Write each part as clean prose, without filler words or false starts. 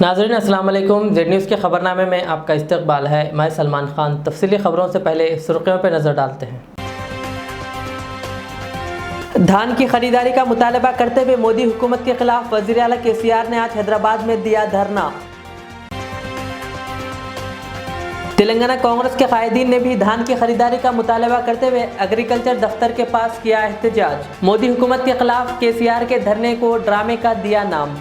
नाज़रीन अस्सलाम वालेकुम। जेड न्यूज़ के खबरनामे में आपका इस्तकबाल है। मैं सलमान खान। तफसीली खबरों से पहले सुर्खियों पर नज़र डालते हैं। धान की खरीदारी का मुतालबा करते हुए मोदी हुकूमत के खिलाफ वज़ीर आला केसीआर ने आज हैदराबाद में दिया धरना। तेलंगाना कांग्रेस के कायदीन ने भी धान की खरीदारी का मुतालबा करते हुए एग्रीकल्चर दफ्तर के पास किया एहतजाज। मोदी हुकूमत के खिलाफ केसीआर के धरने को ड्रामे का दिया नाम।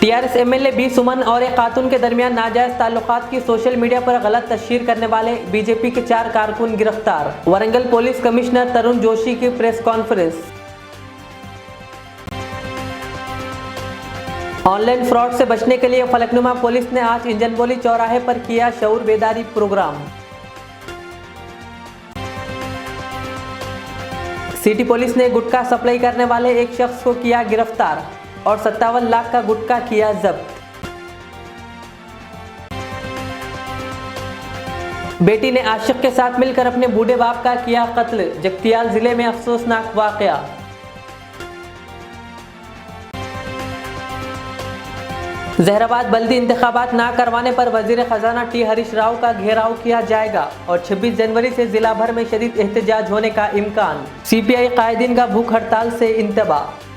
टीआरएस एमएलए बी सुमन और एक खातून के दरमियान नाजायज ताल्लुकात की सोशल मीडिया पर गलत तशहीर करने वाले बीजेपी के 4 कारकुन गिरफ्तार। वरंगल पुलिस कमिश्नर तरुण जोशी की प्रेस कॉन्फ्रेंस। ऑनलाइन फ्रॉड से बचने के लिए फलकनुमा पुलिस ने आज इंजनबोली चौराहे पर किया शऊर बेदारी प्रोग्राम। सिटी पुलिस ने गुटखा सप्लाई करने वाले एक शख्स को किया गिरफ्तार और 57 लाख का गुटखा किया जब्त। बेटी ने आशिक के साथ मिलकर अपने बूढ़े बाप का किया कत्ल। जगतियाल जिले में अफसोसनाक वाकया। जहराबाद बल्दी इंतखाबात ना करवाने पर वजीर खजाना टी हरीश राव का घेराव किया जाएगा और 26 जनवरी से जिला भर में शदीद एहतजाज होने का इम्कान। सीपीआई कायदीन का भूख हड़ताल से इंतबाह।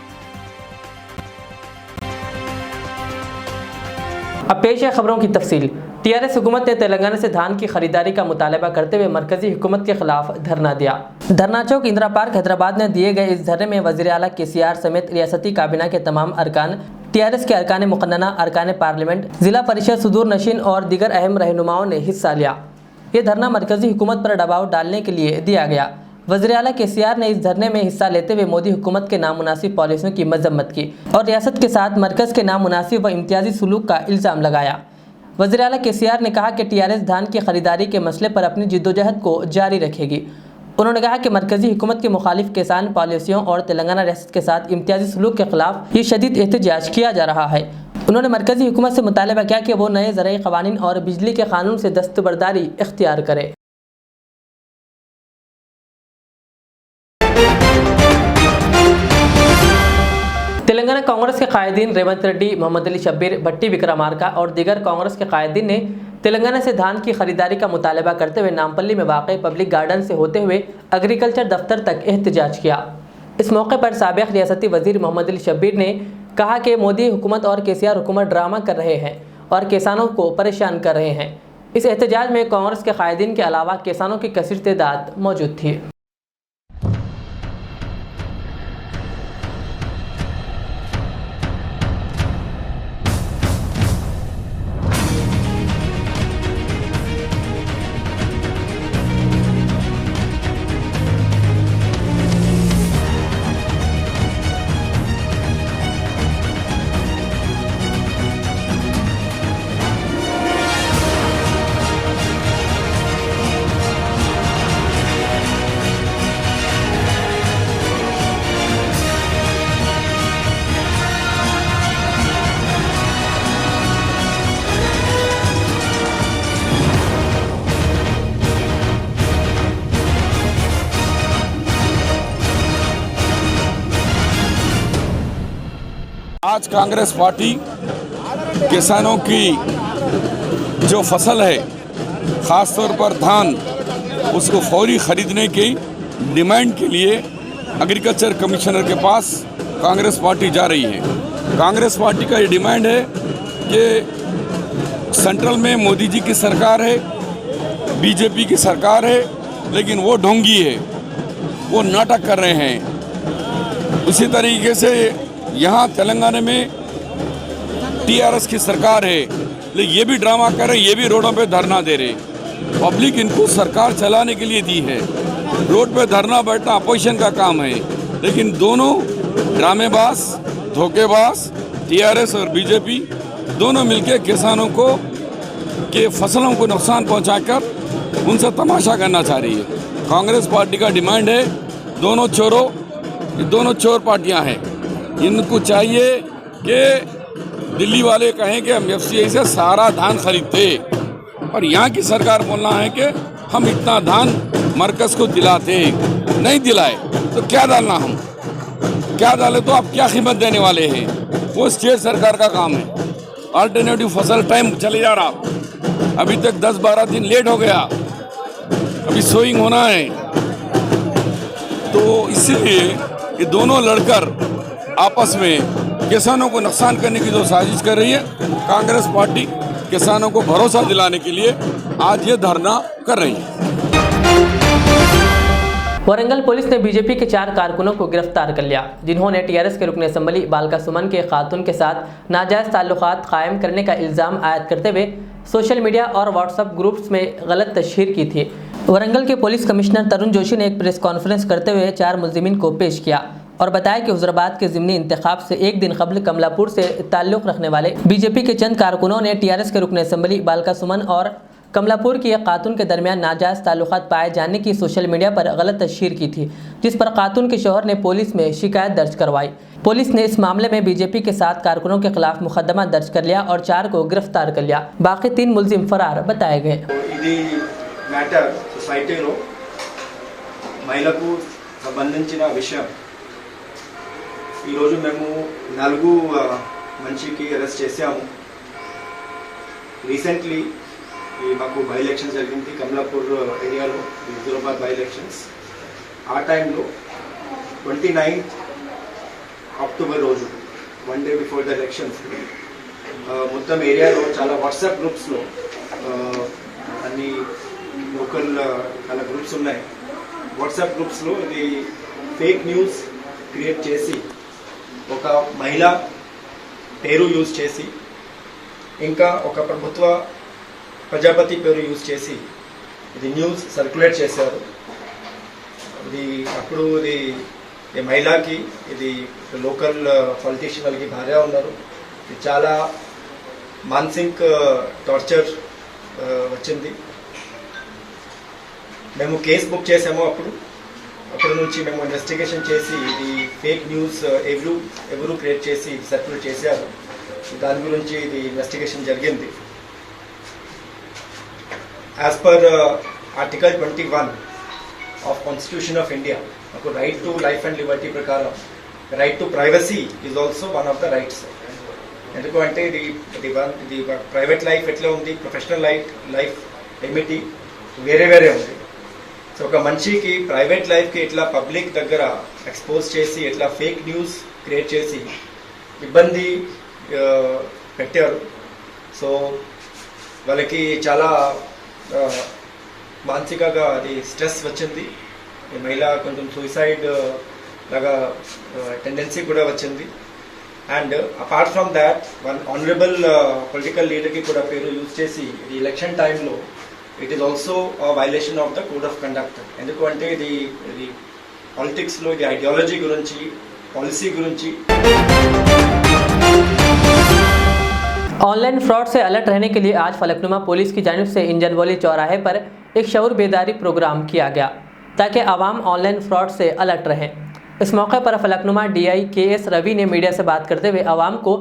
अब पेश है खबरों की तफसील। टीआरएस हुकूमत ने तेलंगाना से धान की खरीदारी का मुतालबा करते हुए मरकजी हुकूमत के खिलाफ धरना दिया। धरना चौक इंदिरा पार्क हैदराबाद में दिए गए इस धरने में वज़ीर आला केसीआर समेत रियासती काबीना के तमाम अरकान, टीआरएस के अरकान मुक़न्नना, अरकान पार्लियामेंट, जिला परिषद सुदूर नशीन और दीगर अहम रहनुमाओं ने हिस्सा लिया। ये धरना मरकजी हुकूमत पर दबाव डालने के लिए दिया गया। वज़ीर आला केसीआर ने इस धरने में हिस्सा लेते हुए मोदी हुकूमत के नामुनासिब पॉलिसियों की मजम्मत की और रियासत के साथ मरकज़ के नामुनासिब व इम्तियाजी सुलूक का इल्ज़ाम लगाया। वज़ीर आला केसीआर ने कहा कि टीआरएस धान की खरीदारी के मसले पर अपनी जिद्दोजहद को जारी रखेगी। उन्होंने कहा कि मरकजी हुकूमत के मुखालिफ किसान पॉलिसियों और तेलंगाना रियासत के साथ इम्तियाजी सुलूक के खिलाफ ये शदीद एहतजाज किया जा रहा है। उन्होंने मरकजी हुकूमत से मुतालबा किया कि वो नए ज़रई क़वानीन और बिजली के कानून से दस्तबरदारी इख्तियार करे। तेलंगाना कांग्रेस के कायदीन रेवंत रेड्डी, मोहम्मद अली शब्बीर, भट्टी विक्रमार्का और दीगर कांग्रेस के कायदीन ने तेलंगाना से धान की खरीदारी का मुतालबा करते हुए नामपल्ली में वाक़ई पब्लिक गार्डन से होते हुए एग्रीकल्चर दफ्तर तक एहतजाज किया। इस मौके पर साबिक़ रियासती वज़ीर मोहम्मद अली शब्बीर ने कहा कि मोदी हुकूमत और केसीआर हुकूमत ड्रामा कर रहे हैं और किसानों को परेशान कर रहे हैं। इस एहतजाज में कांग्रेस के कायदीन के अलावा किसानों की कसीर तादाद मौजूद थी। आज कांग्रेस पार्टी किसानों की जो फसल है, ख़ास तौर पर धान, उसको फौरी ख़रीदने की डिमांड के लिए एग्रीकल्चर कमिश्नर के पास कांग्रेस पार्टी जा रही है। कांग्रेस पार्टी का ये डिमांड है कि सेंट्रल में मोदी जी की सरकार है, बीजेपी की सरकार है, लेकिन वो ढोंगी है, वो नाटक कर रहे हैं। उसी तरीके से यहाँ तेलंगाना में टीआरएस की सरकार है, लेकिन ये भी ड्रामा कर रहे, ये भी रोडों पे धरना दे रहे। पब्लिक इनको सरकार चलाने के लिए दी है, रोड पे धरना बैठना अपोजिशन का काम है, लेकिन दोनों ड्रामेबाज, धोखेबाज, टीआरएस और बीजेपी दोनों मिलकर किसानों को के फसलों को नुकसान पहुंचाकर उनसे तमाशा करना चाह रही है। कांग्रेस पार्टी का डिमांड है, दोनों चोर पार्टियां हैं, इनको चाहिए कि दिल्ली वाले कहें कि हम एफसीआई से सारा धान खरीदते, और यहाँ की सरकार बोलना है कि हम इतना धान मरकज़ को दिलाते, नहीं दिलाए तो क्या डालना, हम क्या डाले तो आप क्या कीमत देने वाले हैं, वो स्टेट सरकार का काम है। अल्टरनेटिव फसल टाइम चले जा रहा, अभी तक 10-12 दिन लेट हो गया, अभी सोइंग होना है। तो इसलिए ये दोनों लड़कर आपस में किसानों को नुकसान करने की जो साजिश कर रही है, कांग्रेस पार्टी किसानों को भरोसा दिलाने के लिए आज ये धरना कर रही है। वरंगल पुलिस ने बीजेपी के 4 कारकुनों को गिरफ्तार कर लिया, जिन्होंने टीआरएस के रुकन असम्बली बालका सुमन के खातून के साथ नाजायज़ ताल्लुकात कायम करने का इल्ज़ाम आयद करते हुए सोशल मीडिया और व्हाट्सएप ग्रुप्स में गलत तशहीर की थी। वरंगल के पुलिस कमिश्नर तरुण जोशी ने एक प्रेस कॉन्फ्रेंस करते हुए 4 मुलजिमीन को पेश किया और बताया कि हुज़राबाद के ज़िमनी इंतखाब से एक दिन कबल कमलापुर से ताल्लुक़ रखने वाले बीजेपी के चंद कारकुनों ने टीआरएस के रुकन असम्बली बालका सुमन और कमलापुर की एक खातून के दरमियान नाजायज़ ताल्लुकात पाए जाने की सोशल मीडिया पर गलत तशहीर की थी, जिस पर खातून के शौहर ने पुलिस में शिकायत दर्ज करवाई। पुलिस ने इस मामले में बीजेपी के 7 कारकुनों के खिलाफ मुकदमा दर्ज कर लिया और 4 को गिरफ्तार कर लिया। बाकी 3 मुलजिम फरार बताए गए। ఇది మ్యాటర్ సొసైటీలో మహిళకు సంబంధించిన విషయం ఈరోజు మేము 4 మంచికి అరెస్ట్ చేశాము. రీసెంట్లీ మాకు బై ఎలక్షన్స్ జరిగింది కమలాపూర్ ఏరియాలో, హుజూరాబాద్ బై ఎలక్షన్స్. ఆ టైంలో 29 అక్టోబర్ రోజు 1 డే బిఫోర్ ద ఎలక్షన్స్ మొత్తం ఏరియాలో చాలా వాట్సాప్ గ్రూప్స్లో అన్ని లోకల్ చాలా గ్రూప్స్ ఉన్నాయి. వాట్సాప్ గ్రూప్స్లో ఇది ఫేక్ న్యూస్ క్రియేట్ చేసి ఒక మహిళ పేరు యూజ్ చేసి ఇంకా ఒక ప్రభుత్వ ప్రజాపతి పేరు యూజ్ చేసి ఇది న్యూస్ సర్క్యులేట్ చేశారు. ఇది అప్పుడు ఇది మహిళకి ఇది లోకల్ పొలిటీషియన్ వాళ్ళకి భార్య ఉన్నారు. ఇది చాలా మానసిక టార్చర్ వచ్చింది. మేము కేసు బుక్ చేసాము. అప్పటి నుంచి మేము ఇన్వెస్టిగేషన్ చేసి ఇది ఫేక్ న్యూస్ ఎవరు క్రియేట్ చేసి సర్క్యులేట్ చేశారు, దాని గురించి ఇది ఇన్వెస్టిగేషన్ జరిగింది. As per Article 21 of Constitution of India, right to life and liberty prakaram, right to privacy is also one of the rights. ఎందుకంటే ఇది ప్రైవేట్ లైఫ్ ఎట్లా ఉంది, ప్రొఫెషనల్ లైఫ్ ఏమిటి వేరే ఉంది. సో ఒక మనిషికి ప్రైవేట్ లైఫ్కి ఇట్లా పబ్లిక్ దగ్గర ఎక్స్పోజ్ చేసి ఇట్లా ఫేక్ న్యూస్ క్రియేట్ చేసి ఇబ్బంది పెట్టారు. సో వాళ్ళకి చాలా మానసికంగా అది స్ట్రెస్ వచ్చింది. ఈ మహిళ కొంచెం సూసైడ్ లాగా టెండెన్సీ కూడా వచ్చింది. And apart from that one honourable political లీడర్కి కూడా పేరు యూజ్ చేసి ఇది ఎలక్షన్ టైంలో it is also violation of the code of conduct. ఎందుకంటే ఇది పాలిటిక్స్లో ఇది ఐడియాలజీ గురించి, పాలసీ గురించి. ऑनलाइन फ्रॉड से अलर्ट रहने के लिए आज फलकनुमा पुलिस की जानिब से इंजनवली चौराहे पर एक शऊर बेदारी प्रोग्राम किया गया ताकि आवाम ऑनलाइन फ्रॉड से अलर्ट रहें। इस मौके पर फलकनुमा DI KS रवि ने मीडिया से बात करते हुए आवाम को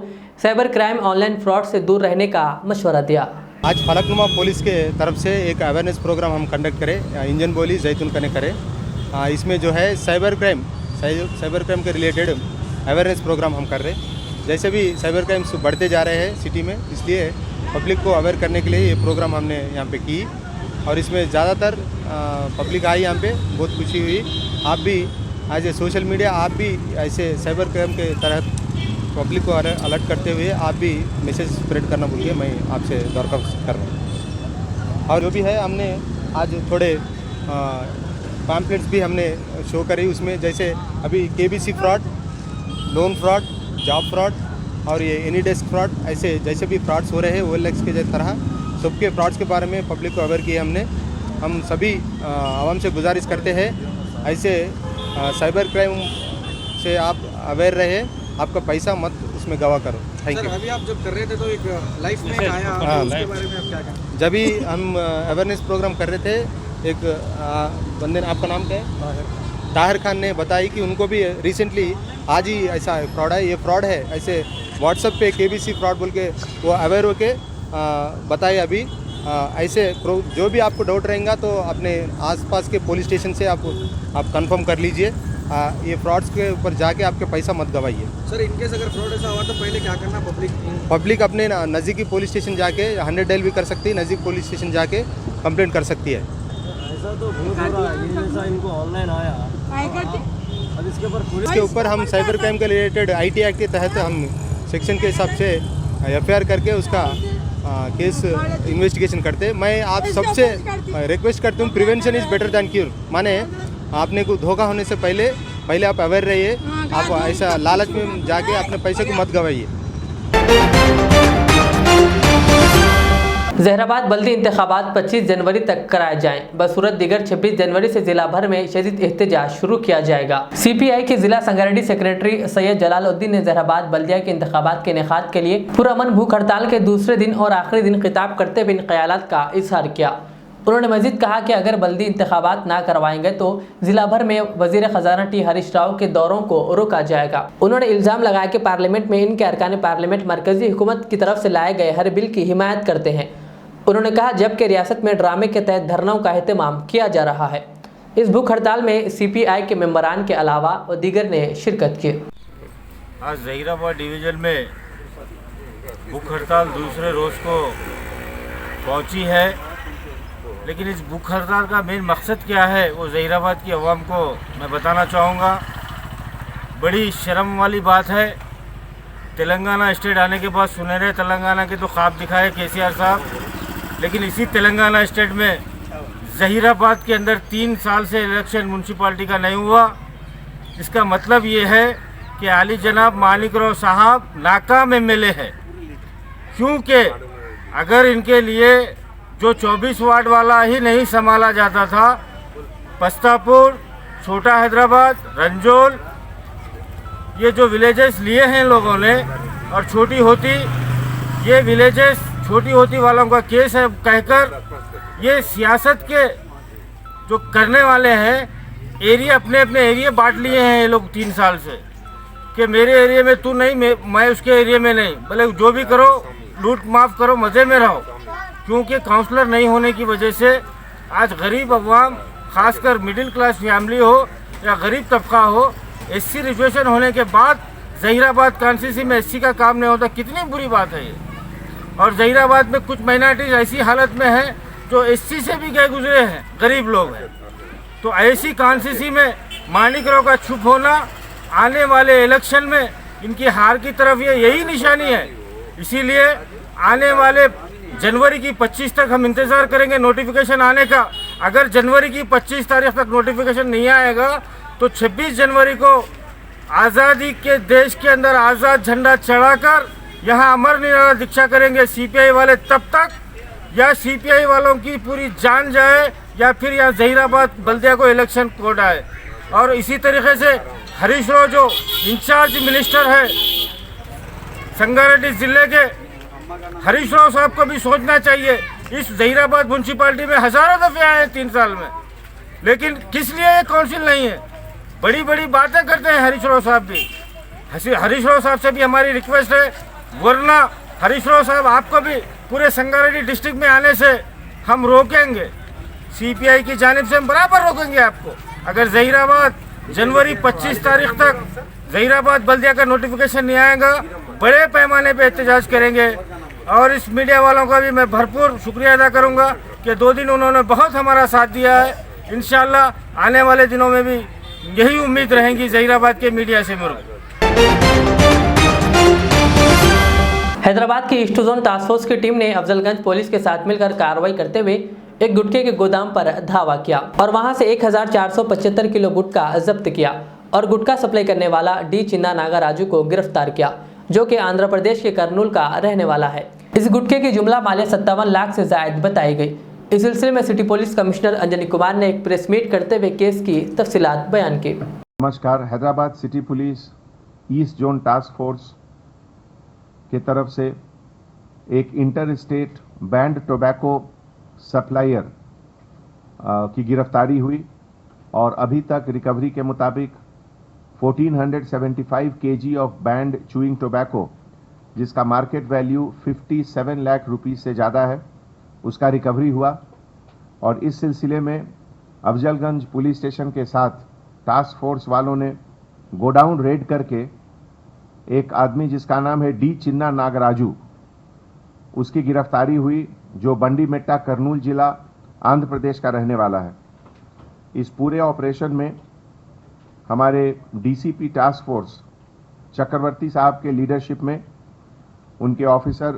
साइबर क्राइम ऑनलाइन फ्रॉड से दूर रहने का मशवरा दिया। आज फलकनुमा पुलिस के तरफ से एक अवेयरनेस प्रोग्राम हम कंडक्ट करें, इंजन बोली जैतून कने करें। इसमें जो है साइबर क्राइम के रिलेटेड अवेयरनेस प्रोग्राम हम कर रहे हैं। जैसे भी साइबर क्राइम्स बढ़ते जा रहे हैं सिटी में, इसलिए पब्लिक को अवेयर करने के लिए ये प्रोग्राम हमने यहाँ पे की और इसमें ज़्यादातर पब्लिक आई यहाँ पे, बहुत खुशी हुई। आप भी एज ए सोशल मीडिया आप भी ऐसे साइबर क्राइम के तहत पब्लिक को अलर्ट करते हुए आप भी मैसेज स्प्रेड करना भूलिए, मैं आपसे दरख्वास्त कर रहा हूँ। और जो भी है हमने आज थोड़े पैम्पलेट्स भी हमने शो करी, उसमें जैसे अभी KBC fraud, loan fraud, job fraud और ये एनी डेस्क फ्रॉड, ऐसे जैसे भी फ्रॉड्स हो रहे हैं OLX के तरह सबके फ्रॉड्स के बारे में पब्लिक को अवेयर किए हमने। हम सभी आवाम से गुजारिश करते हैं ऐसे साइबर क्राइम से आप अवेयर रहे, आपका पैसा मत उसमें गवा करो। Thank you. अभी आप जब कर रहे थे तो एक लाइफ में आया, उसके बारे में आप क्या कहें? जब भी हम अवेयरनेस प्रोग्राम कर रहे थे, एक बंदे ने, आपका नाम क्या है? ताहिर खान ने बताई कि उनको भी रिसेंटली आज ही ऐसा फ्रॉड है, ये फ्रॉड है, ऐसे व्हाट्सएप पे KBC फ्रॉड बोल के वो अवेयर होके बताए। अभी ऐसे जो भी आपको डाउट रहेगा तो अपने आसपास के पुलिस स्टेशन से आप कंफर्म कर लीजिए। ये फ्रॉड्स के ऊपर जाके आपके पैसा मत गवाइए। सर इनकेस अगर फ्रॉड ऐसा हुआ तो पहले क्या करना? पब्लिक अपने नज़दीकी पुलिस स्टेशन जाके 100 डायल भी कर सकती है, नज़दीक पुलिस स्टेशन जाके कंप्लेंट कर सकती है। ऐसा तो बहुत हो रहा है, ये जैसा इनको ऑनलाइन आया अब इसके ऊपर हम साइबर क्राइम के रिलेटेड IT एक्ट के तहत हम सेक्शन के हिसाब से FIR करके उसका केस इन्वेस्टिगेशन करते हैं। मैं आप सबसे रिक्वेस्ट करता हूँ, prevention is better than cure. माने आपने को धोखा होने से पहले आप अवेयर रहिए, आप ऐसा लालच में जाके अपने पैसे को मत गवाइए। जहराबाद बल्दी इंतखाबात 25 जनवरी तक कराए जाएं। बसूरत दीगर 26 जनवरी से जिला भर में शदीद एहतजाज शुरू किया जाएगा। CPI के जिला संगठन सेक्रेटरी सैयद जलालुद्दीन ने जहराबाद बल्दिया के इंतखाबात के इनेकाद के लिए पुरअमन भूख हड़ताल के दूसरे दिन और आखिरी दिन खिताब करते हुए इन ख्यालात का इजहार किया। उन्होंने मजीद कहा कि अगर बल्दी इंतखाबात ना करवाएंगे तो जिला भर में वजीर खजाना टी हरीश राव के दौरों को रोका जाएगा। उन्होंने इल्ज़ाम लगाया कि पार्लियामेंट में इनके अरकान पार्लियामेंट मरकजी हुकूमत की तरफ से लाए गए हर बिल की हिमायत करते हैं। उन्होंने कहा जबकि रियासत में ड्रामे के तहत धरनों का एहतमाम किया जा रहा है। इस भूख हड़ताल में CPI के मेंबरान के अलावा और दीगर ने शिरकत की। आज जहीराबाद डिवीज़न में भूख हड़ताल दूसरे रोज़ को पहुंची है, लेकिन इस भूख हड़ताल का मेन मकसद क्या है वो जहीराबाद की आवाम को मैं बताना चाहूँगा। बड़ी शर्म वाली बात है, तेलंगाना स्टेट आने के बाद सुनहरे तेलंगाना के तो ख्वाब दिखाए KCR साहब, लेकिन इसी तेलंगाना स्टेट में जहीराबाद के अंदर 3 साल से इलेक्शन म्यूनसिपाल्टी का नहीं हुआ। इसका मतलब ये है कि आली जनाब मानिकराव साहब नाकाम MLA है, क्योंकि अगर इनके लिए जो 24 वार्ड वाला ही नहीं संभाला जाता था, पस्तापुर, छोटा हैदराबाद, रंजोल, ये जो विलेजेस लिए हैं लोगों ने, और छोटी होती, ये विलेजेस छोटी होती वालों का केस है कहकर ये सियासत के जो करने वाले हैं एरिया अपने एरिया बांट लिए हैं ये लोग 3 साल से, कि मेरे एरिया में तू नहीं, मैं उसके एरिया में नहीं, भले जो भी करो लूट माफ करो, मज़े में रहो। क्योंकि काउंसलर नहीं होने की वजह से आज गरीब अवाम, खासकर मिडिल क्लास फैमिली हो या गरीब तबका हो, SC रिजर्वेशन होने के बाद जहीराबाद कॉन्स्टिट्यूंसी में SC का काम नहीं होता, कितनी बुरी बात है ये। और जहीराबाद में कुछ माइनॉरिटीज ऐसी हालत में हैं जो SC से भी गए गुजरे हैं, गरीब लोग हैं। तो ऐसी कॉन्स्टिट्यूंसी में मानिकराव का छुप होना आने वाले इलेक्शन में इनकी हार की तरफ यही निशानी है। इसीलिए आने वाले जनवरी की 25 तक हम इंतज़ार करेंगे नोटिफिकेशन आने का। अगर जनवरी की 25 तारीख तक नोटिफिकेशन नहीं आएगा तो 26 जनवरी को आज़ादी के देश के अंदर आज़ाद झंडा चढ़ाकर यहाँ अमर निराला दीक्षा करेंगे CPI वाले, तब तक या CPI वालों की पूरी जान जाए या फिर यहाँ जहीराबाद बल्दिया को इलेक्शन कोड आए। और इसी तरीके से हरीश राव जो इंचार्ज मिनिस्टर है संगारेड्डी जिले के, हरीश राव साहब को भी सोचना चाहिए। इस जहीराबाद म्यूनसिपाल्टी में हज़ारों दफ़े आए हैं 3 साल में, लेकिन किस लिए ये काउंसिल नहीं है? बड़ी बड़ी बातें करते हैं हरीश राव साहब भी। हरीश राव साहब से भी हमारी रिक्वेस्ट है, वरना हरीश राव साहब आपको भी पूरे संगारेड्डी डिस्ट्रिक्ट में आने से हम रोकेंगे। CPI की जानिब से हम बराबर रोकेंगे आपको। अगर जहीराबाद जनवरी 25 तारीख तक जहीराबाद बल्दिया का नोटिफिकेशन नहीं आएगा, बड़े पैमाने पे एहतजाज करेंगे। और इस मीडिया वालों का भी मैं भरपूर शुक्रिया अदा करूंगा कि 2 दिन उन्होंने बहुत हमारा साथ दिया है। इंशाल्लाह आने वाले दिनों में भी यही उम्मीद रहेंगी जहीराबाद के मीडिया से मुझे। हैदराबाद की ईस्ट जोन टास्क फोर्स की टीम ने अफजलगंज पुलिस के साथ मिलकर कार्रवाई करते हुए एक गुटखे के गोदाम पर धावा किया और वहां से 1475 किलो गुटखा जब्त किया और गुटखा सप्लाई करने वाला D चिन्ना नागा राजू को गिरफ्तार किया, जो कि आंध्र प्रदेश के कर्नूल का रहने वाला है। इस गुटखे की जुमला मालियत 57 लाख से जायद बताई गई। इस सिलसिले में city police commissioner Anjani Kumar ने एक प्रेस मीट करते हुए केस की तफसीलात बयान की। नमस्कार, Hyderabad city police east zone task force की तरफ से एक inter state band tobacco supplier की गिरफ्तारी हुई और अभी तक रिकवरी के मुताबिक 1475 kg of band chewing tobacco, जिसका मार्केट वैल्यू 57 लाख रुपीस से ज़्यादा है, उसका रिकवरी हुआ। और इस सिलसिले में अफजलगंज पुलिस स्टेशन के साथ टास्क फोर्स वालों ने गोडाउन रेड करके एक आदमी जिसका नाम है डी चिन्ना नागराजू, उसकी गिरफ्तारी हुई, जो बंडी मेट्टा कर्नूल जिला आंध्र प्रदेश का रहने वाला है। इस पूरे ऑपरेशन में हमारे डीसीपी टास्क फोर्स चक्रवर्ती साहब के लीडरशिप में उनके officer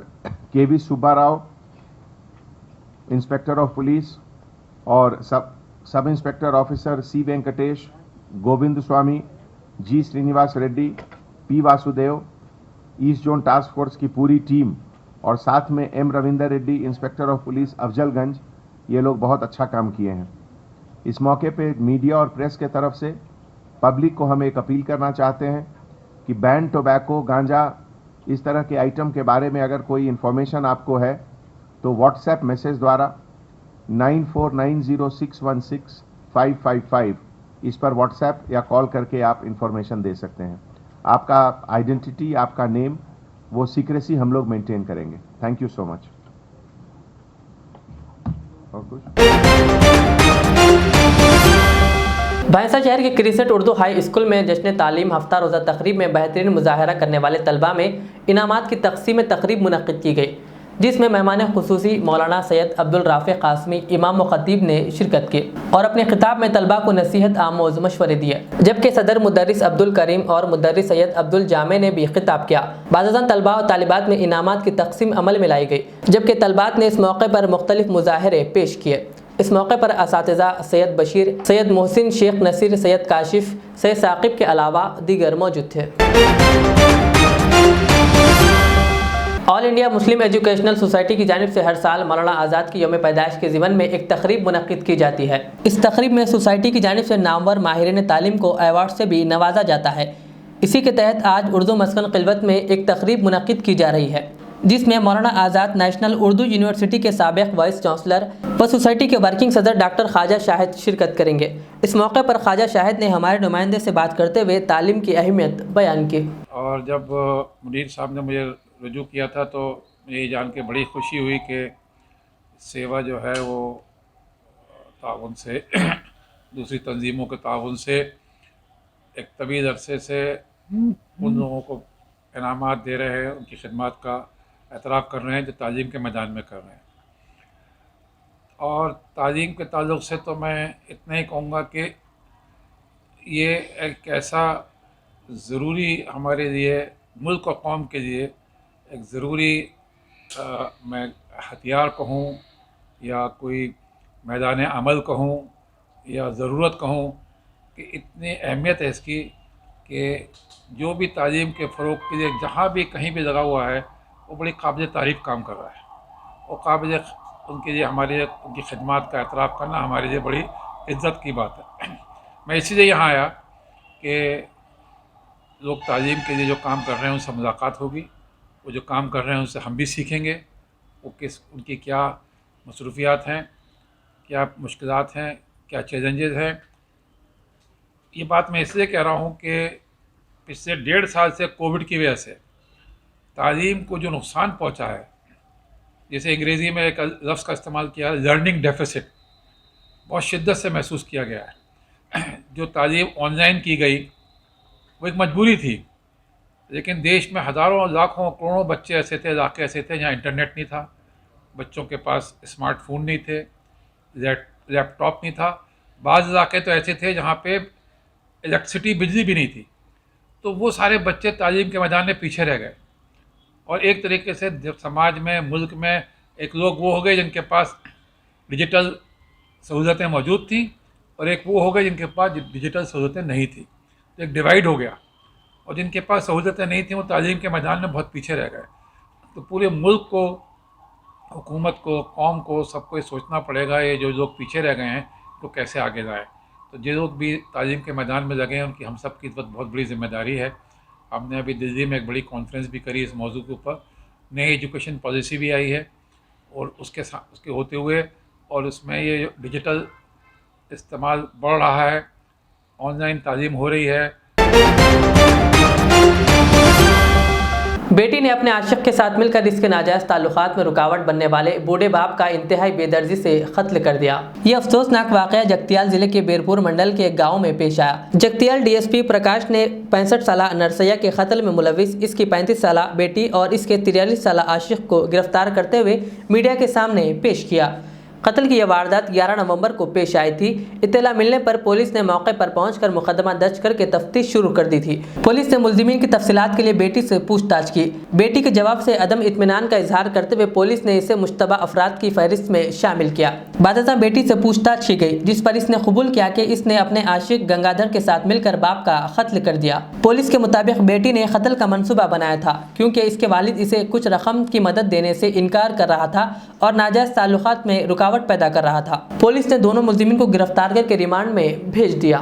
KV Subba Rao, inspector of police और sub inspector officer C Venkatesh, Govind Swami, G Srinivas Reddy, P Vasudev, east zone task force की पूरी टीम और साथ में M Ravinder Reddy, inspector of police Afzalgunj, ये लोग बहुत अच्छा काम किए हैं। इस मौके पे मीडिया और प्रेस के तरफ से पब्लिक को हम एक अपील करना चाहते हैं कि बैन टोबैको, गांजा, इस तरह के आइटम के बारे में अगर कोई इन्फॉर्मेशन आपको है तो व्हाट्सएप मैसेज द्वारा 9490616555 इस पर व्हाट्सएप या कॉल करके आप इन्फॉर्मेशन दे सकते हैं। आपका आइडेंटिटी, आपका नेम, वो सीक्रेसी हम लोग मेंटेन करेंगे। Thank you so much. और कुछ? भैंसा शहर के क्रिसेट उर्दू हाई स्कूल में जश्न तालीम हफ्ता रोज़ा तकरीब में बेहतरीन मुजाहरा करने वाले तलबा में इनामात की तकसीम तकरीब मुनक़िद की गई, जिसमें मेहमान खुसूसी मौलाना सैयद अब्दुल राफ़ी क़ासमी इमाम व ख़तीब ने शिरकत की और अपने खिताब में तलबा को नसीहत आमोज़ मशवरे दिए, जबकि सदर मुदर्रिस अब्दुल करीम और मुदर्रिस सैयद अब्दुल जामे ने भी खिताब किया। बाज़ान तलबा और तालिबात में इनामात की तकसीम अमल में लाई गई, जबकि तलबात ने इस मौके पर मुख्तलिफ मुजाहरे पेश किए। इस मौके पर असातिज़ा सैयद बशीर, सैयद मोहसिन, शेख नसीर, सैयद काशिफ, सैयद साकिब के अलावा दीगर मौजूद थे। All India Muslim educational society की जानिब से हर साल मौलाना आज़ाद की यौम पैदाइश के ज़िमन में एक तकरीब मुनक़्क़िद की जाती है। इस तकरीब में सोसाइटी की जानिब से नामवर माहिरीन तालीम को अवार्ड से भी नवाजा जाता है। इसी के तहत आज उर्दू मस्कन क़िल्वत में एक तकरीब मुनक़्क़िद की जा रही है, जिसमें मौलाना आज़ाद नेशनल उर्दू यूनिवर्सिटी के साबिक़ वाइस चांसलर व सोसाइटी के वर्किंग सदर डॉक्टर ख्वाजा शाहिद शिरकत करेंगे। इस मौके पर ख्वाजा शाहिद ने हमारे नुमाइंदे से बात करते हुए तालीम की अहमियत बयान की। और जब मुदीर साहब ने मुझे रुजू किया था तो मुझे ये जान के बड़ी खुशी हुई कि सेवा जो है वो ताउन से दूसरी तंजीमों के ताउन से एक तवील अरसे से उन लोगों को इनामात दे रहे हैं, उनकी खिदमत का एतराफ़ कर रहे हैं जो तालीम के मैदान में कर रहे हैं। और तालीम के ताल्लुक़ से तो मैं इतना ही कहूँगा कि ये एक ऐसा ज़रूरी हमारे लिए, मुल्क और कौम के लिए एक ज़रूरी मैं हथियार कहूँ या कोई मैदान अमल कहूँ या ज़रूरत कहूँ कि इतनी अहमियत है इसकी कि जो भी तालीम के फ़रोग़ के लिए जहाँ भी कहीं भी लगा हुआ है वो बड़ी काबिल तारीफ़ काम कर रहा है। वो काबिल उनके लिए, हमारे लिए उनकी खिदमत का एतराफ़ करना हमारे लिए बड़ी इज़्ज़त की बात है। मैं इसीलिए यहाँ आया कि लोग तालीम के लिए जो काम कर रहे हैं उनसे मुलाकात होगी, वो जो काम कर रहे हैं उनसे हम भी सीखेंगे, वो उनकी क्या मसरूफ़ियात हैं, क्या मुश्किलात हैं, क्या चैलेंजेस हैं। ये बात मैं इसलिए कह रहा हूँ कि पिछले 1.5 साल से कोविड की वजह से तालीम को जो नुकसान पहुँचा है, जैसे अंग्रेज़ी में एक लफ्ज़ का इस्तेमाल किया है, लर्निंग डेफिसिट, बहुत शिद्दत से महसूस किया गया है। जो तालीम ऑनलाइन की गई वो एक मजबूरी थी, लेकिन देश में हज़ारों लाखों करोड़ों बच्चे ऐसे थे, इलाके ऐसे थे जहाँ इंटरनेट नहीं था, बच्चों के पास स्मार्टफोन नहीं थे, लैपटॉप नहीं था, बाज़ इलाके तो ऐसे थे जहाँ पे इलेक्ट्रिसिटी, बिजली भी नहीं थी। तो वो सारे बच्चे तालीम के मैदान में पीछे रह गए और एक तरीके से समाज में, मुल्क में एक लोग वो हो गए जिनके पास डिजिटल सहूलतें मौजूद थी और एक वो हो गए जिनके पास डिजिटल सहूलतें नहीं थी। तो एक डिवाइड हो गया और जिनके पास सहूलतें नहीं थी वो तालीम के मैदान में बहुत पीछे रह गए। तो पूरे मुल्क को, हुकूमत को, कौम को, सबको ये सोचना पड़ेगा ये जो लोग पीछे रह गए हैं तो कैसे आगे जाएँ। तो जो लोग भी तालीम के मैदान में लगे हैं उनकी हम सब की बहुत बड़ी ज़िम्मेदारी है। हमने अभी दिल्ली में एक बड़ी कॉन्फ्रेंस भी करी इस मौजू के ऊपर, नई एजुकेशन पॉलिसी भी आई है और उसके होते हुए और उसमें ये डिजिटल इस्तेमाल बढ़ रहा है, ऑनलाइन तालीम हो रही है। बेटी ने अपने आशिक के साथ मिलकर इसके नाजायज ताल्लुकात में रुकावट बनने वाले बूढ़े बाप का इंतहाई बेदर्जी से कत्ल कर दिया। यह अफसोसनाक वाकया जगतियाल जिले के बेरपुर मंडल के एक गाँव में पेश आया। जगतियाल डीएसपी प्रकाश ने 65 साला नरसैया के कत्ल में मुलविस इसकी 35 साला बेटी और इसके 43 साला आशिक को गिरफ्तार करते हुए मीडिया के सामने पेश किया। कत्ल की यह वारदात 11 नवंबर को पेश आई थी। इत्तला मिलने पर पुलिस ने मौके पर पहुंचकर मुकदमा दर्ज करके तफ्तीश शुरू कर दी थी। पुलिस ने मुल्जिमीन की तफसीलात के लिए बेटी से पूछताछ की। बेटी के जवाब से अदम इत्मीनान का इजहार करते हुए पुलिस ने इसे मुश्तबा अफराद की फहरिस्त में शामिल किया। बादशाह बेटी से पूछताछ की गई, जिस पर इसने कबूल किया कि इसने अपने आशिक गंगाधर के साथ मिलकर बाप का कत्ल कर दिया। पुलिस के मुताबिक बेटी ने कत्ल का मंसूबा बनाया था, क्योंकि इसके वालिद इसे कुछ रकम की मदद देने से इनकार कर रहा था और नाजायज ताल्लुकात में रुकावट पैदा कर रहा था। पुलिस ने दोनों मुल्जिमीन को गिरफ्तार करके रिमांड में भेज दिया।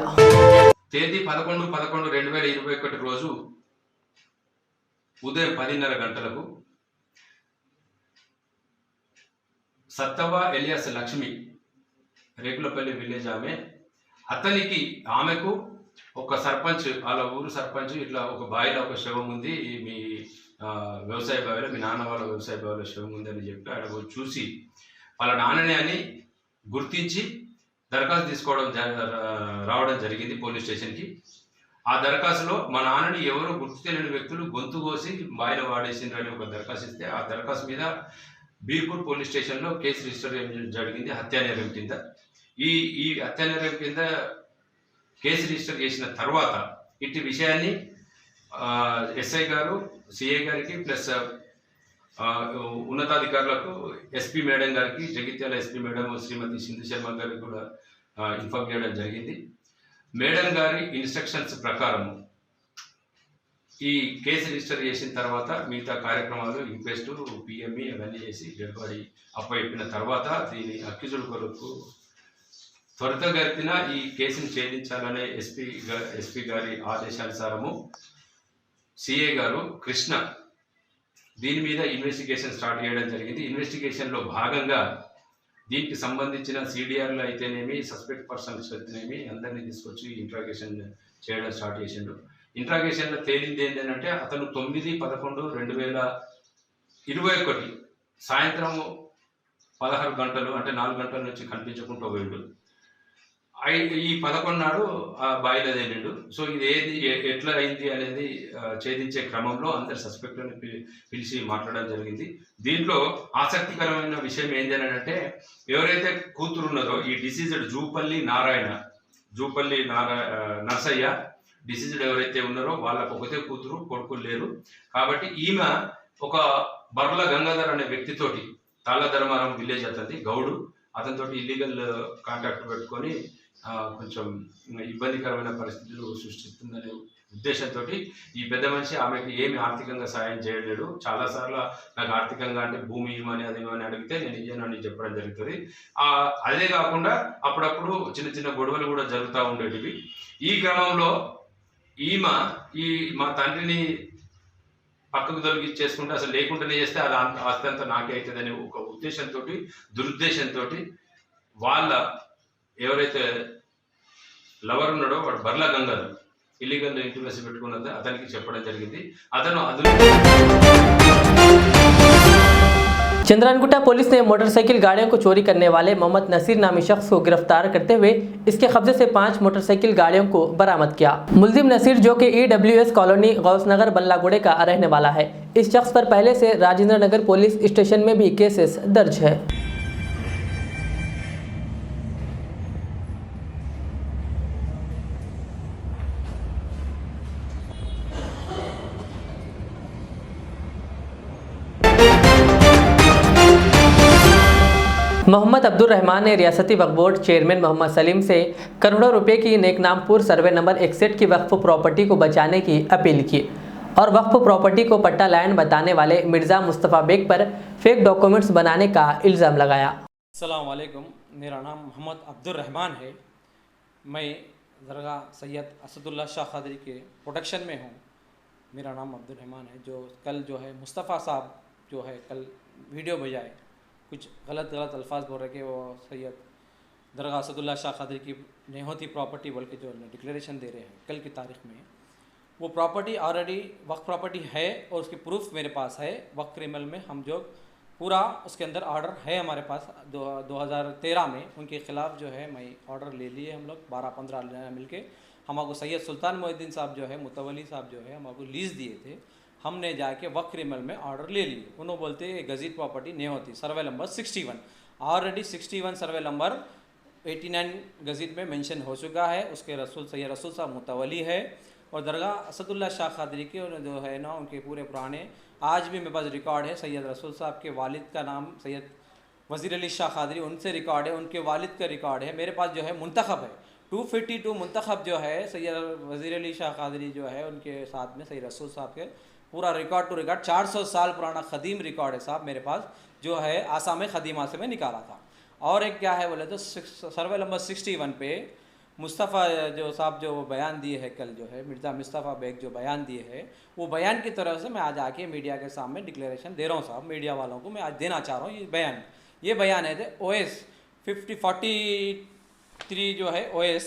తేదీ 11/11/2021 రోజు ఉదయం 10:30 గంటలకు సత్తవ ఎలియాస్ లక్ష్మి రేకులపల్లి విలేజ్ ఆమెకు ఒక సర్పంచ్, వాళ్ళ ఊరు సర్పంచ్ ఇట్లా ఒక బావిలో ఒక శవం ఉంది, మీ వ్యవసాయ బావిలో మీ నాన్న వాళ్ళ వ్యవసాయ బావిలో శవం ఉంది అని చెప్పి అక్కడ చూసి వాళ్ళ నాన్ననే అని గుర్తించి దరఖాస్తు తీసుకోవడం రావడం జరిగింది పోలీస్ స్టేషన్కి. ఆ దరఖాస్తులో మా నాన్నని ఎవరు గుర్తు తెలియని వ్యక్తులు గొంతు కోసి బాయిలో వాడేసిండ్రు అని ఒక దరఖాస్తు ఇస్తే ఆ దరఖాస్తు మీద బీర్పూర్ పోలీస్ స్టేషన్లో కేసు రిజిస్టర్ జరిగింది హత్యానేరం కింద. ఈ హత్యానేరం కింద కేసు రిజిస్టర్ చేసిన తర్వాత ఇట్టి విషయాన్ని ఎస్ఐ గారు, సిఐ గారికి ప్లస్ ఉన్నతాధికారులకు ఎస్పీ మేడం గారికి, జగిత్యాల ఎస్పీ మేడం శ్రీమతి సింధు శర్మ గారికి కూడా ఇన్ఫార్మ్ చేయడం జరిగింది. మేడం గారి ఇన్స్ట్రక్షన్స్ ప్రకారం ఈ కేసు రిజిస్టర్ చేసిన తర్వాత మిగతా కార్యక్రమాలు ఇంక్వెస్ట్, పిఎంఈ అవన్నీ చేసి డెడ్ బాడీ అప్పచెప్పిన తర్వాత దీని అక్యూజ్డ్ కొరకు త్వరితగతిన ఈ కేసును ఛేదించాలనే ఎస్పీ గారి ఆదేశానుసారము సిఐ గారు కృష్ణ దీని మీద ఇన్వెస్టిగేషన్ స్టార్ట్ చేయడం జరిగింది. ఇన్వెస్టిగేషన్లో భాగంగా దీనికి సంబంధించిన సిడిఆర్లు అయితేనేమి, సస్పెక్ట్ పర్సన్స్ అయితేనేమి అందరినీ తీసుకొచ్చి ఇంట్రాగేషన్ చేయడం స్టార్ట్ చేసిండు. ఇంట్రాగేషన్లో తేలింది ఏంటంటే అతను 9/11/2021 సాయంత్రం 16 గంటలు అంటే 4 గంటల నుంచి కనిపించకుండా పోయిండు. ఈ 11 నాడు ఆ బాయిలో తేలిండు. సో ఇది ఎట్లా అయింది అనేది ఛేదించే క్రమంలో అందరు సస్పెక్ట్లను పిలిచి మాట్లాడడం జరిగింది. దీంట్లో ఆసక్తికరమైన విషయం ఏంటి అంటే ఎవరైతే కూతురు ఉన్నదో ఈ డిసీజ్డ్ జూపల్లి నర్సయ్య డిసీజ్డ్ ఎవరైతే ఉన్నారో వాళ్ళకు ఒకటే కూతురు, కొడుకులు లేరు. కాబట్టి ఈమె ఒక బర్ల గంగాధర్ అనే వ్యక్తితోటి తాళ్ళధర్మారం విలేజ్ అతనిది గౌడు, అతనితోటి ఇల్లీగల్ కాంటాక్ట్ పెట్టుకొని కొంచెం ఇబ్బందికరమైన పరిస్థితులు సృష్టిస్తుందనే ఉద్దేశంతో ఈ పెద్ద మనిషి ఆమెకి ఏమి ఆర్థికంగా సాయం చేయలేడు. చాలాసార్లు నాకు ఆర్థికంగా అంటే భూమి ఇవ్వమని అది ఇవ్వని అడిగితే నేను ఇయ్యనని చెప్పడం జరుగుతుంది. అదే కాకుండా అప్పుడప్పుడు చిన్న చిన్న గొడవలు కూడా జరుగుతూ ఉండేటివి. ఈ క్రమంలో ఈమె మా తండ్రిని పక్కకు తొలగించేసుకుంటే అసలు లేకుండానే చేస్తే అది ఆస్తి అంతా నాకే అవుతుందని ఒక ఉద్దేశంతో, దురుద్దేశంతో వాళ్ళ ఎవరైతే లవర్ ఉన్నాడో వాడు బర్లా గంగాధర్ ఇల్లీగల్ ఇంటిమేసి పెట్టుకున్నది అతనికి చెప్పడం జరిగింది. అతను चंद्रानकुटा पुलिस ने मोटरसाइकिल गाड़ियों को चोरी करने वाले मोहम्मद नसीर नामी शख्स को गिरफ्तार करते हुए इसके कब्जे से 5 मोटरसाइकिल गाड़ियों को बरामद किया। मुलजिम नसीर जो कि EWS कॉलोनी गौसनगर बल्लागुड़े का रहने वाला है, इस शख्स पर पहले से राजेंद्र नगर पुलिस स्टेशन में भी केसेस दर्ज है। मोहम्मद अब्दुल रहमान ने रियासती वक्फ बोर्ड चेयरमैन मोहम्मद सलीम से करोड़ों रुपए की नेकनामपुर सर्वे नंबर 61 की वक्फ प्रॉपर्टी को बचाने की अपील की और वक्फ प्रॉपर्टी को पट्टा लाइन बताने वाले मिर्ज़ा मुस्तफ़ा बेग पर फेक डॉक्यूमेंट्स बनाने का इल्ज़ाम लगाया। अस्सलाम वालेकुम, मेरा नाम मोहम्मद अब्दुल रहमान है। मैं दरगाह सैयद असदुल्ला शाह क़ादरी के प्रोडक्शन में हूँ। मेरा नाम अब्दुल रहमान है। जो कल जो है मुस्तफ़ा साहब जो है कल वीडियो भेजाए, कुछ गलत अल्फाज बोल रहे कि वो सैयद दरगाह असदुल्ला शाह क़ादरी की नहीं होती प्रॉपर्टी बोल के जो डिक्लेरेशन दे रहे हैं कल की तारीख़ में, वो प्रॉपर्टी ऑलरेडी वक्फ प्रॉपर्टी है और उसकी प्रूफ मेरे पास है। वक्फ क्रिमिनल में हम जो पूरा उसके अंदर ऑर्डर है हमारे पास 2013 में उनके ख़िलाफ़ जो है मैं ऑर्डर ले लिए हम लोग 12-15 मिलके। हमको सैयद सुल्तान मोहिद्दीन साहब जो है मुतवली साहब जो है हमको लीज दिए थे, हमने जाके वक्फ क्रिमिनल में ऑर्डर ले लिए। उन्होंने बोलते गजीट प्रॉपर्टी नहीं होती, survey number 61 already 61 survey number 89 gazette में मेंशन हो चुका है। उसके रसूल सैयद रसूल साहब मुतवली है और दरगाह असदुल्ला शाह खादरी के जो है ना उनके पूरे पुराने आज भी मेरे पास रिकॉर्ड है। सैयद रसूल साहब के वालिद का नाम सैयद वज़ीर अली शाह खादरी, उनसे रिकॉर्ड है, उनके वालिद का रिकॉर्ड है। मेरे पास जो है मुंतखब है 252 मुंतखब जो है सैयद वज़ीर अली शाह खादरी जो है उनके साथ में सैयद रसूल साहब के पूरा रिकॉर्ड टू रिकॉर्ड 400 साल पुराना ख़दीम रिकॉर्ड है साहब मेरे पास, जो है आसाम ख़दीमा से मैं निकाला था। और एक क्या है बोले तो सर्वे नंबर 61 पे मुस्तफ़ा जो साहब जो बयान दिए है कल जो है मिर्ज़ा मुस्तफ़ा बेग जो बयान दिए है, वो बयान की तरफ से मैं आज आके मीडिया के सामने डिक्लेरेशन दे रहा हूँ साहब। मीडिया वालों को मैं आज देना चाह रहा हूँ ये बयान है OS 43 जो है OS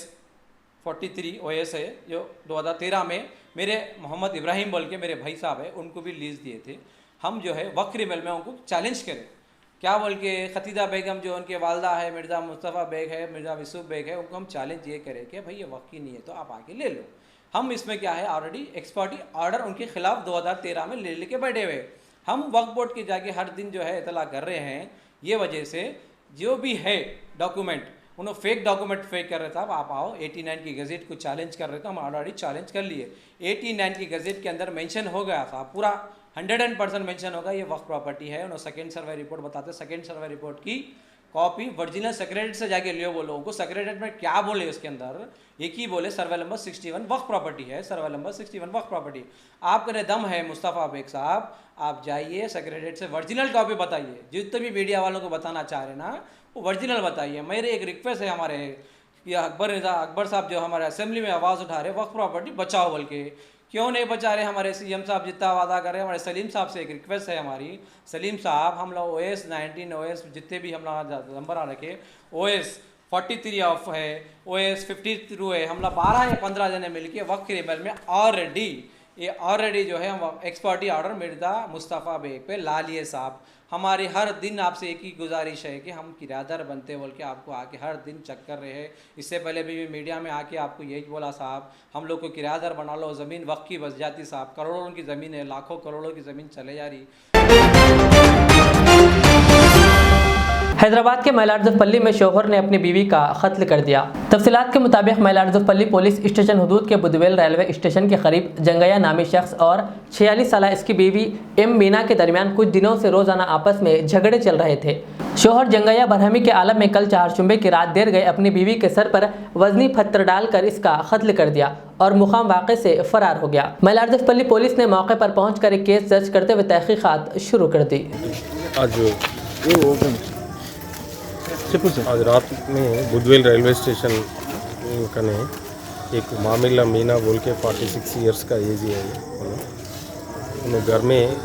43 OS है जो 2013 में मेरे मोहम्मद इब्राहिम बोल के मेरे भाई साहब है उनको भी लीज़ दिए थे। हम जो है वक्फ क्रिमिनल में उनको चैलेंज करें क्या बोल के खतीजा बेगम जो उनके वालदा है, मिर्ज़ा मुस्तफ़ा बेग है, मिर्ज़ा विसूफ बेग है, उनको हम चैलेंज ये करें कि भाई ये वक्त की नहीं है तो आप आके ले लो। हम इसमें क्या है ऑलरेडी एक्सपर्टी ऑर्डर उनके खिलाफ 2013 में ले लेके बैठे हुए। हम वक्फ बोर्ड के जाके हर दिन जो है इतला कर रहे हैं। ये वजह से जो भी है डॉक्यूमेंट उन्होंने फेक डॉक्यूमेंट फेक कर रहे थे। आप आओ 89 की गज़ेट को चैलेंज कर रहे थे, हम ऑलरेडी चैलेंज कर लिए। 89 की गज़ेट के अंदर मेंशन हो गया था, पूरा 100% मेंशन होगा ये वक्फ प्रॉपर्टी है। उन्होंने सेकेंड सर्वे रिपोर्ट बताते, सेकेंड सर्वे रिपोर्ट की कॉपी वर्जिनल सेक्रेटरीट से जाके लियो। बोलो उनको सेक्रेटरीट में क्या बोले उसके अंदर एक ही बोले सर्वे नंबर 61 वक्फ प्रॉपर्टी है, सर्वे नंबर 61 वक्फ प्रॉपर्टी। आपके दम है मुस्तफ़ा बेग साहब, आप जाइए सेक्रेटरीट से वर्जिनल कॉपी बताइए। जितने भी मीडिया वालों को बताना चाह रहे ना वो वर्जिनल बताइए। मेरे एक रिक्वेस्ट है हमारे ये अकबर साहब जो हमारे असेंबली में आवाज़ उठा रहे वक्फ प्रॉपर्टी बचाओ बोल के, क्यों नहीं बचा रहे? हमारे CM साहब जितना वादा कर रहे हैं। हमारे सलीम साहब से एक रिक्वेस्ट है हमारी, सलीम साहब हम लोग OS 19 OS जितने भी हम लोग नंबर आ रखे OS 43 ऑफ है, OS 52 है, हम लोग 12 या 15 जने मिलके वक्फ क्रिमिनल में ऑलरेडी जो है हम एक्सपर्टी ऑर्डर मिर्ज़ा मुस्तफ़ा बेग पे ला लिए साहब। हमारी हर दिन आपसे एक ही गुजारिश है कि हम किराएदार बनते बोल के आपको आके हर दिन चक्कर रहे। इससे पहले भी मीडिया में आके आपको यही बोला साहब हम लोग को किराएदार बना लो, ज़मीन वक्त की बस जाती साहब। करोड़ों की ज़मीन है, लाखों करोड़ों की ज़मीन चले जा रही। हैदराबाद के मैलार्जुफपल्ली में शौहर ने अपनी बीवी का कत्ल कर दिया। तफसीलात के मुताबिक मैलार्जुफपल्ली पुलिस स्टेशन हुदूद के बुदवेल रेलवे स्टेशन के करीब जंगैया नामी शख्स और 46 साल इसकी बीवी M मीना के दरमियान कुछ दिनों से रोजाना आपस में झगड़े चल रहे थे। शौहर जंगैया बरहमी के आलम में कल चारशुम्बे की रात देर गए अपनी बीवी के सर पर वजनी पत्थर डालकर इसका कत्ल कर दिया और मुकाम वाक़े से फरार हो गया। मैलार्जुफपल्ली पुलिस ने मौके पर पहुंचकर एक केस दर्ज करते हुए तहकीकात शुरू कर दी। आज रात में बुदवेल रेलवे स्टेशन कने एक मामिला मीना बोल के 46 ईयर्स का एज है। उन्हें घर में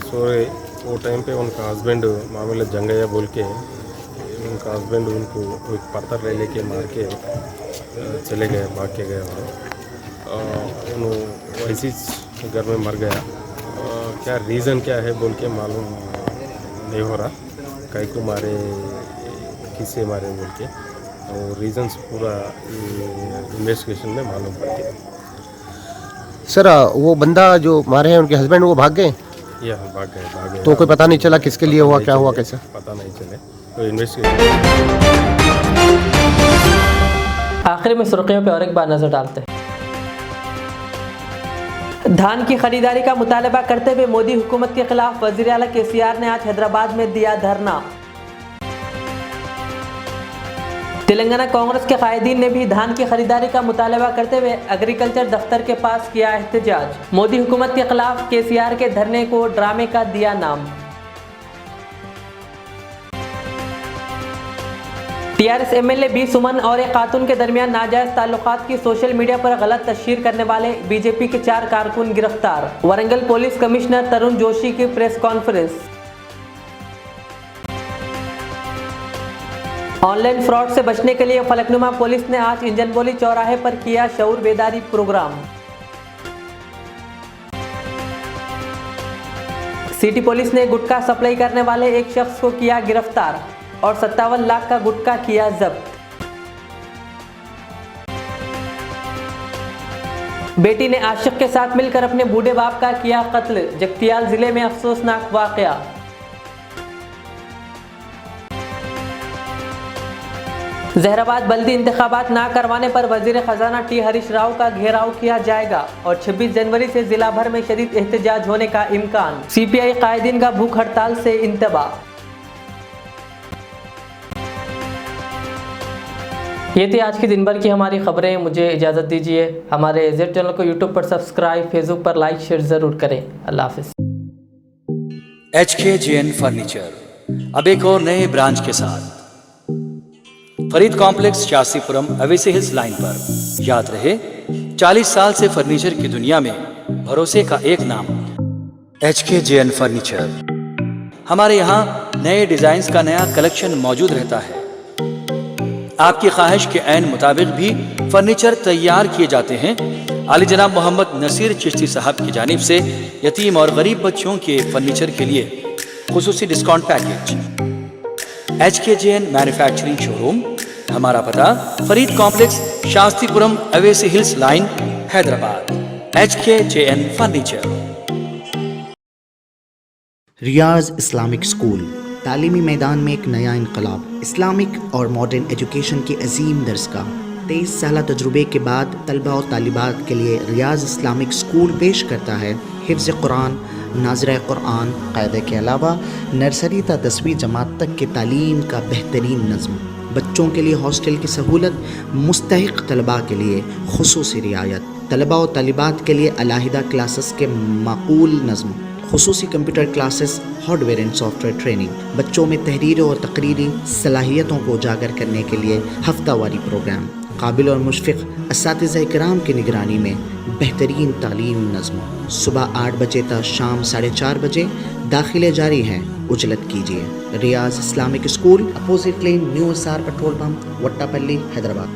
सोए वो टाइम पे उनका हस्बैंड मामिला जंगैया बोल के उनका हस्बैंड उनको एक पत्थर ले लेके मार के चले गए, भाग के गए। उन्होंने वैसे ही घर में मर गया। क्या रीज़न क्या है बोल के मालूम नहीं हो रहा, कई को मारे किसे मारे बोल के, और रीजंस पूरा इन्वेस्टिगेशन में मालूम पड़ते। सर वो बंदा जो मारे हैं उनके हस्बैंड वो भाग गए? या भाग गए। तो कोई पता नहीं चला किसके लिए हुआ, क्या हुआ, कैसे? पता नहीं चले, तो इन्वेस्टिगेशन। आखिर में सुर्खियों पे और एक बार नजर डालते हैं। धान की खरीदारी का मुतालबा करते हुए मोदी हुकूमत के खिलाफ वज़ीर आला KCR ने आज हैदराबाद में दिया धरना। तेलंगाना कांग्रेस के कायदीन ने भी धान की खरीदारी का मुतालबा करते हुए एग्रीकल्चर दफ्तर के पास किया एहतजाज। मोदी हुकूमत के खिलाफ KCR के धरने को ड्रामे का दिया नाम। TRS MLA B सुमन और एक खातून के दरमियान नाजायज ताल्लुकात की सोशल मीडिया पर गलत तशहीर करने वाले BJP के 4 कारकुन गिरफ्तार। वारंगल पुलिस कमिश्नर तरुण जोशी की प्रेस कॉन्फ्रेंस। ऑनलाइन फ्रॉड से बचने के लिए फलकनुमा पुलिस ने आज इंजनबोली चौराहे पर किया शऊर बेदारी प्रोग्राम। सिटी पुलिस ने गुटखा सप्लाई करने वाले एक शख्स को किया गिरफ्तार और 57 लाख का गुटखा किया जब्त। बेटी ने आशिक के साथ मिलकर अपने बूढ़े बाप का किया कत्ल, जगतियाल जिले में अफसोसनाक वाकया। जहराबाद बल्दी इंतखाबात ना करवाने पर वजीर खजाना टी हरीश राव का घेराव किया जाएगा और 26 जनवरी से जिला भर में शदीद एहतजाज होने का इम्कान। सीपीआई कायदीन का भूख हड़ताल से इंतबाह। ये थी आज की दिन भर की हमारी खबरें। मुझे इजाज़त दीजिए। हमारे जेड चैनल को यूट्यूब पर सब्सक्राइब, फेसबुक पर लाइक शेयर ज़रूर करें। अल्लाह हाफिज़। HKJN फर्नीचर अब एक और नए ब्रांच के साथ Farid complex, Shastripuram, Owaisi hills line पर। याद रहे, 40 साल से फर्नीचर की दुनिया में भरोसे का एक नाम HKJN फर्नीचर। हमारे यहाँ नए डिजाइन्स का नया कलेक्शन मौजूद रहता है। आपकी ख्वाहिश के ऐन मुताबिक भी फर्नीचर तैयार किए जाते हैं। आली जनाब मोहम्मद नसीर चिश्ती साहब की जानिब से यतीम और गरीब बच्चों के फर्नीचर के लिए खुसूसी discount package. HKJN manufacturing showroom, हमारा पता Farid complex, Shastripuram, Owaisi hills line, Hyderabad. HKJN furniture. Riyaz Islamic school तालीमी मैदान में एक नया इनकलाब। इस्लामिक और मॉडर्न एजुकेशन की अजीम दरसगाह। 23 साल तजुर्बे के बाद तलबा और तालिबात के लिए रियाज इस्लामिक स्कूल पेश करता है हिफ्ज़ कुरान, नाज़िरा कुरान, क़ायदे के अलावा नर्सरी ता 10वीं जमात तक की तालीम का बेहतरीन नज़्म। बच्चों के लिए हॉस्टल की सहूलत, मुस्तहिक़ तलबा के लिए खुसूसी रियायत, तलबा और तालिबात के लिए अलहदा क्लासेस के माकूल नज़्म, खुसूसी computer classes, hardware and software training. बच्चों में तहरीरी और तकरीरी सलाहियतों को उजागर करने के लिए हफ्तावारी प्रोग्राम। काबिल और मुशफ़िक़ असातिज़ा इकराम की निगरानी में बेहतरीन तालीम नज़्म। सुबह 8 बजे तक शाम 4:30 बजे दाखिले जारी हैं। उजलत कीजिए। Riyaz Islamic school, opposite lane, new SR petrol pump, Wattapalli, Hyderabad.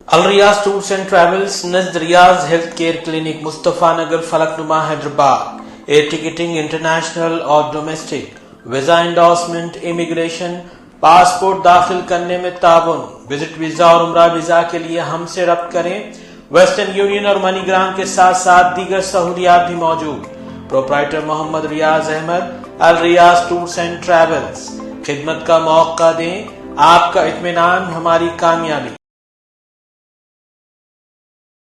Al Riyaz tours and travels नज़द Riyaz health care clinic, Mustafa Nagar, Falaknuma, Hyderabad. Air ticketing international और domestic, visa endorsement, immigration, passport दाखिल करने में ताउन, विजिट वीजा और उम्रा वीजा के लिए हमसे रब्त करें। वेस्टर्न यूनियन और मनीग्राम के साथ साथ दीगर सहूलियात भी मौजूद। Proprietor Mohammad Riyaz Ahmed, Al Riyaz tours and travels. खिदमत का मौका दें, आपका इत्मीनान हमारी कामयाबी।